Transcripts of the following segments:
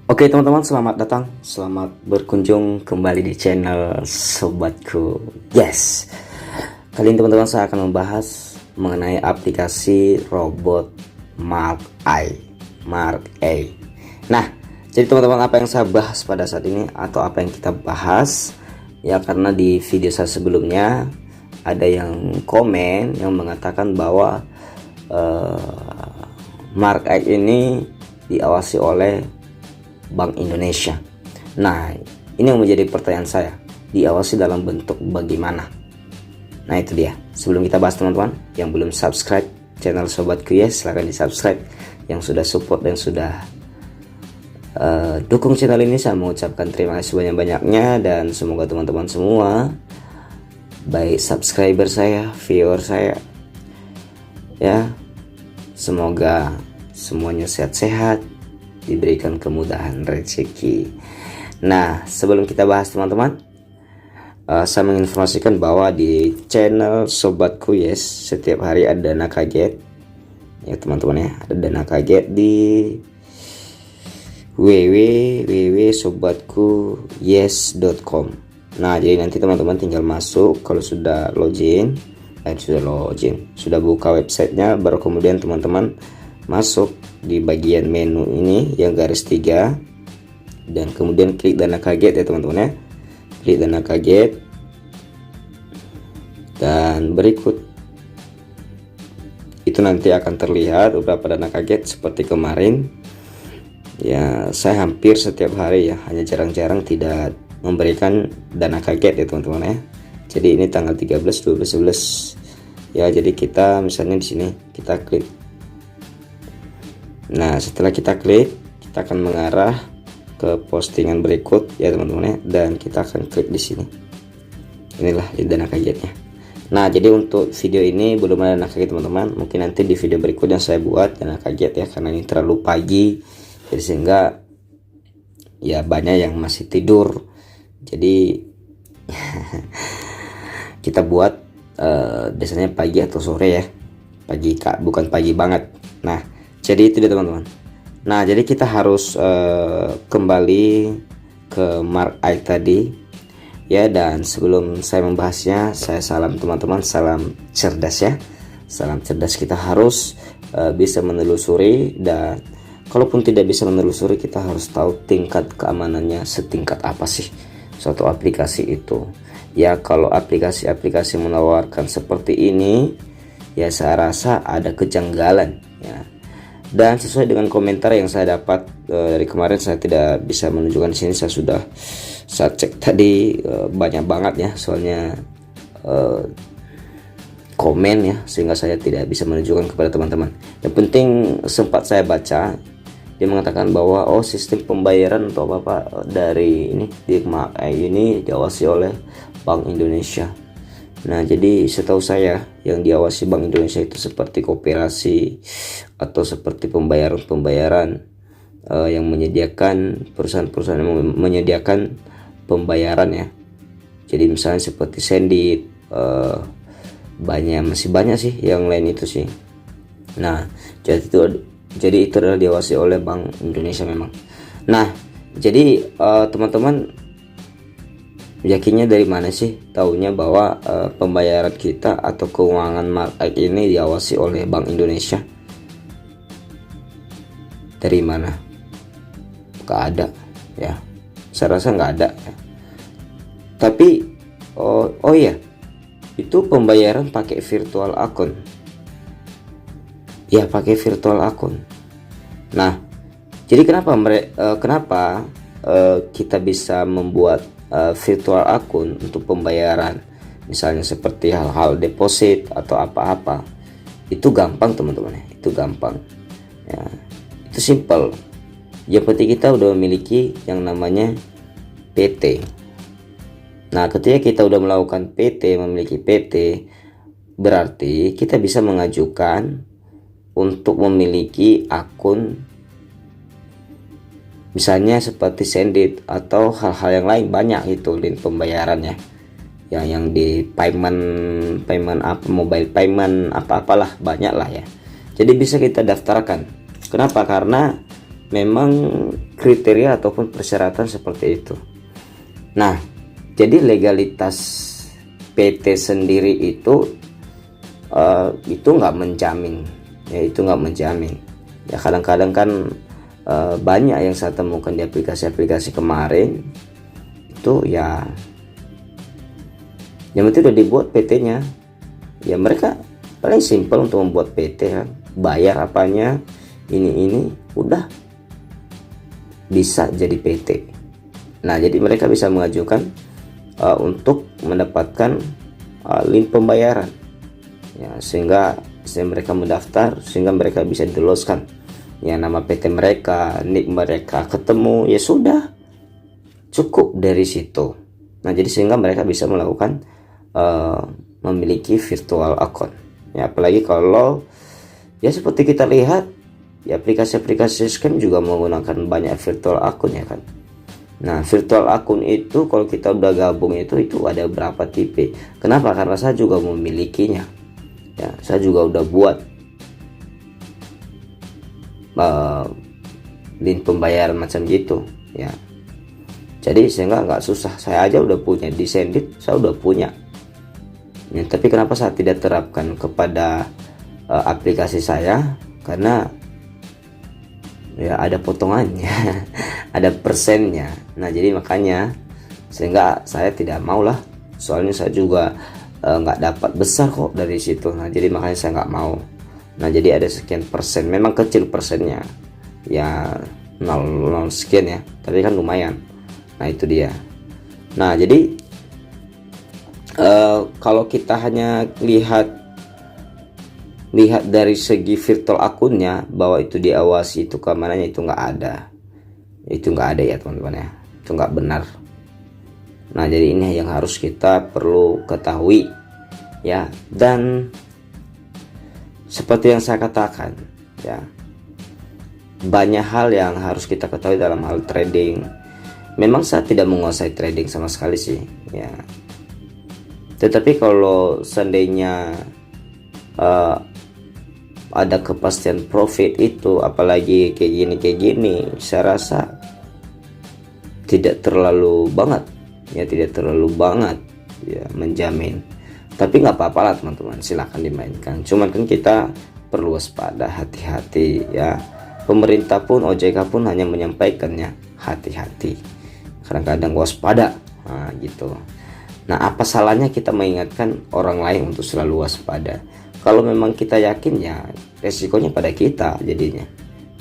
Oke teman-teman, selamat datang, selamat berkunjung kembali di channel Sobatku. Yes, kali ini teman-teman saya akan membahas mengenai aplikasi robot Mark I, Mark A. Nah, jadi teman-teman, apa yang saya bahas pada saat ini atau apa yang kita bahas ya, karena di video saya sebelumnya ada yang komen yang mengatakan bahwa Mark I ini diawasi oleh Bank Indonesia. Nah, ini yang menjadi pertanyaan saya, diawasi dalam bentuk bagaimana? Nah, itu dia. Sebelum kita bahas teman-teman, yang belum subscribe channel Sobatku ya, silahkan di subscribe. Yang sudah support dan sudah dukung channel ini, saya mengucapkan terima kasih banyak-banyaknya. Dan semoga teman-teman semua, baik subscriber saya, viewer saya ya, semoga semuanya sehat-sehat, diberikan kemudahan rezeki. Nah, sebelum kita bahas teman-teman, saya menginformasikan bahwa di channel Sobatku Yes, setiap hari ada dana kaget ya teman-teman ya, ada dana kaget di www.sobatkuyes.com. Nah, jadi nanti teman-teman tinggal masuk, kalau sudah login, sudah buka websitenya, baru kemudian teman-teman masuk di bagian menu ini yang garis 3 dan kemudian klik dana kaget ya teman-teman ya, klik dana kaget dan berikut itu nanti akan terlihat beberapa dana kaget seperti kemarin ya. Saya hampir setiap hari ya, hanya jarang-jarang tidak memberikan dana kaget ya teman-teman ya. Jadi ini tanggal 13, 12, 11 ya. Jadi kita misalnya di sini kita klik. Nah, setelah kita klik, kita akan mengarah ke postingan berikut ya teman-teman ya, dan kita akan klik di sini. Inilah dana kagetnya. Nah, jadi untuk video ini belum ada dana kaget teman-teman. Mungkin nanti di video berikutnya saya buat dana kaget ya, karena ini terlalu pagi, jadi sehingga ya banyak yang masih tidur. Jadi kita buat biasanya pagi atau sore ya, pagi kak, bukan pagi banget. Nah, jadi itu dia teman-teman. Nah, jadi kita harus kembali ke Mark I tadi ya. Dan sebelum saya membahasnya, saya salam teman-teman, salam cerdas ya, salam cerdas. Kita harus bisa menelusuri, dan kalaupun tidak bisa menelusuri, kita harus tahu tingkat keamanannya setingkat apa sih suatu aplikasi itu ya. Kalau aplikasi-aplikasi menawarkan seperti ini ya, saya rasa ada kejanggalan ya. Dan sesuai dengan komentar yang saya dapat dari kemarin, saya tidak bisa menunjukkan di sini. Saya cek tadi banyak banget ya, soalnya komen ya, sehingga saya tidak bisa menunjukkan kepada teman-teman. Yang penting sempat saya baca, dia mengatakan bahwa sistem pembayaran atau apa dari ini di Mark I ini diawasi oleh Bank Indonesia. Nah, jadi setahu saya yang diawasi Bank Indonesia itu seperti koperasi atau seperti pembayaran yang menyediakan perusahaan-perusahaan yang menyediakan pembayaran ya. Jadi misalnya seperti Sendit, masih banyak sih yang lain itu sih. Nah, jadi itu adalah diawasi oleh Bank Indonesia memang. Nah, jadi teman-teman yakinnya dari mana sih taunya bahwa pembayaran kita atau keuangan Mark I ini diawasi oleh Bank Indonesia? Dari mana? Gak ada ya, saya rasa nggak ada ya. Tapi oh iya, itu pembayaran pakai virtual account ya, pakai virtual account. Nah, jadi kenapa kita bisa membuat virtual account untuk pembayaran, misalnya seperti hal-hal deposit atau apa-apa? Itu gampang teman-teman ya, itu gampang ya, itu simple. Yang penting kita udah memiliki yang namanya PT. Nah, ketika kita udah melakukan PT, memiliki PT, berarti kita bisa mengajukan untuk memiliki akun, misalnya seperti Sendit atau hal-hal yang lain. Banyak itu link pembayarannya yang di payment apa, mobile payment apa-apalah, banyak lah ya. Jadi bisa kita daftarkan. Kenapa? Karena memang kriteria ataupun persyaratan seperti itu. Nah, jadi legalitas PT sendiri itu nggak menjamin, ya itu nggak menjamin. Ya kadang-kadang kan banyak yang saya temukan di aplikasi-aplikasi kemarin itu ya yang penting udah dibuat PT-nya, ya mereka paling simpel untuk membuat PT kan, bayar apanya ini udah bisa jadi PT. Nah jadi mereka bisa mengajukan untuk mendapatkan link pembayaran, ya sehingga mereka mendaftar, sehingga mereka bisa diloloskan ya nama PT mereka, NIK mereka ketemu, ya sudah cukup dari situ. Nah jadi sehingga mereka bisa melakukan memiliki virtual account, ya apalagi kalau ya seperti kita lihat ya aplikasi-aplikasi scam juga menggunakan banyak virtual account ya kan. Nah virtual account itu kalau kita udah gabung itu ada berapa tipe. Kenapa? Karena saya juga memilikinya, ya saya juga udah buat link pembayaran macam gitu ya. Jadi sehingga nggak susah, saya aja udah punya di Sendit, saya udah punya ya, tapi kenapa saya tidak terapkan kepada aplikasi saya? Karena ya ada potongannya ada persennya. Nah jadi makanya sehingga saya tidak mau lah, soalnya saya juga nggak dapat besar kok dari situ. Nah jadi makanya saya nggak mau. Nah jadi ada sekian persen, memang kecil persennya ya, 0 sekian ya, tapi kan lumayan. Nah itu dia. Nah jadi kalau kita hanya lihat dari segi virtual akunnya bahwa itu diawasi, itu keamanannya itu nggak ada, ya teman-teman ya, itu nggak benar. Nah jadi ini yang harus kita perlu ketahui ya. Dan seperti yang saya katakan ya, banyak hal yang harus kita ketahui dalam hal trading. Memang saya tidak menguasai trading sama sekali sih ya, tetapi kalau seandainya ada kepastian profit itu, apalagi kayak gini, saya rasa tidak terlalu banget ya menjamin. Tapi nggak apa-apa lah teman-teman, silahkan dimainkan. Cuman kan kita perlu waspada, hati-hati ya. Pemerintah pun, OJK pun hanya menyampaikannya hati-hati, kadang-kadang waspada, nah gitu. Nah apa salahnya kita mengingatkan orang lain untuk selalu waspada? Kalau memang kita yakin ya resikonya pada kita jadinya.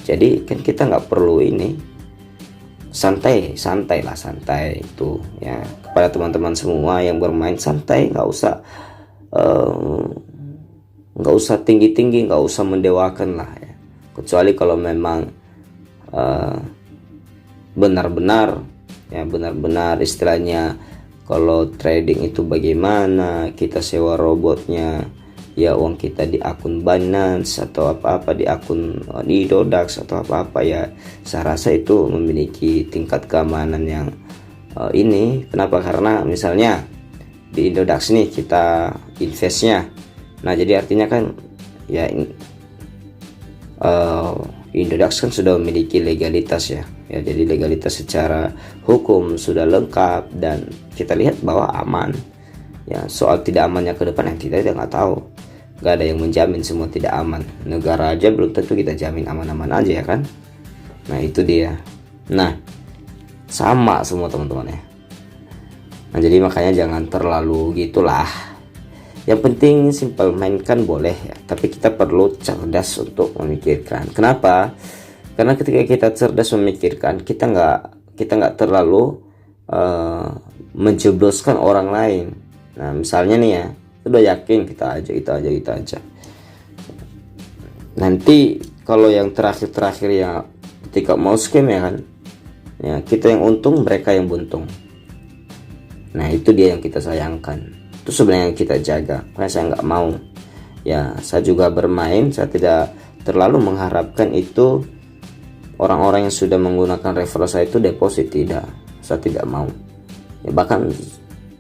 Jadi kan kita nggak perlu ini, santai itu ya. Kepada teman-teman semua yang bermain santai, nggak usah tinggi-tinggi, nggak usah mendewakan lah ya. Kecuali kalau memang benar-benar istilahnya, kalau trading itu bagaimana, kita sewa robotnya ya, uang kita di akun Binance atau apa-apa, di akun di Dodax atau apa-apa ya, saya rasa itu memiliki tingkat keamanan yang ini. Kenapa? Karena misalnya di Indodax nih kita investnya, nah jadi artinya kan ya Indodax kan sudah memiliki legalitas ya, jadi legalitas secara hukum sudah lengkap dan kita lihat bahwa aman ya. Soal tidak amannya ke depan yang kita tidak tahu, nggak ada yang menjamin semua tidak aman. Negara aja belum tentu kita jamin aman-aman aja ya kan. Nah itu dia. Nah sama semua teman-teman ya. Nah jadi makanya jangan terlalu gitulah. Yang penting simpel, mainkan boleh ya, tapi kita perlu cerdas untuk memikirkan. Kenapa? Karena ketika kita cerdas memikirkan, kita nggak terlalu menjebloskan orang lain. Nah misalnya nih ya, udah yakin kita aja. Nanti kalau yang terakhir ya, ketika mau scam ya kan, ya kita yang untung, mereka yang buntung. Nah itu dia yang kita sayangkan, itu sebenarnya yang kita jaga. Makanya saya nggak mau ya, saya juga bermain, saya tidak terlalu mengharapkan itu orang-orang yang sudah menggunakan referral saya itu deposit, tidak, saya tidak mau ya. Bahkan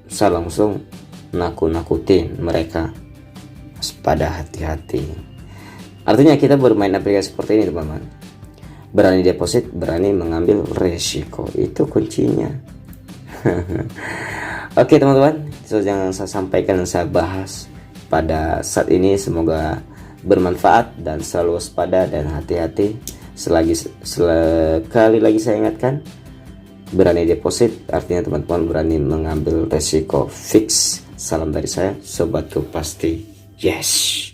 saya langsung nakutin mereka, waspada, hati-hati. Artinya kita bermain aplikasi seperti ini teman-teman, Berani deposit, berani mengambil resiko, itu kuncinya. Oke teman-teman, itu yang saya sampaikan dan saya bahas pada saat ini. Semoga bermanfaat dan selalu waspada dan hati-hati. Sekali lagi saya ingatkan, berani deposit artinya teman-teman berani mengambil resiko. Fix. Salam dari saya, Sobat Tuh Pasti. Yes.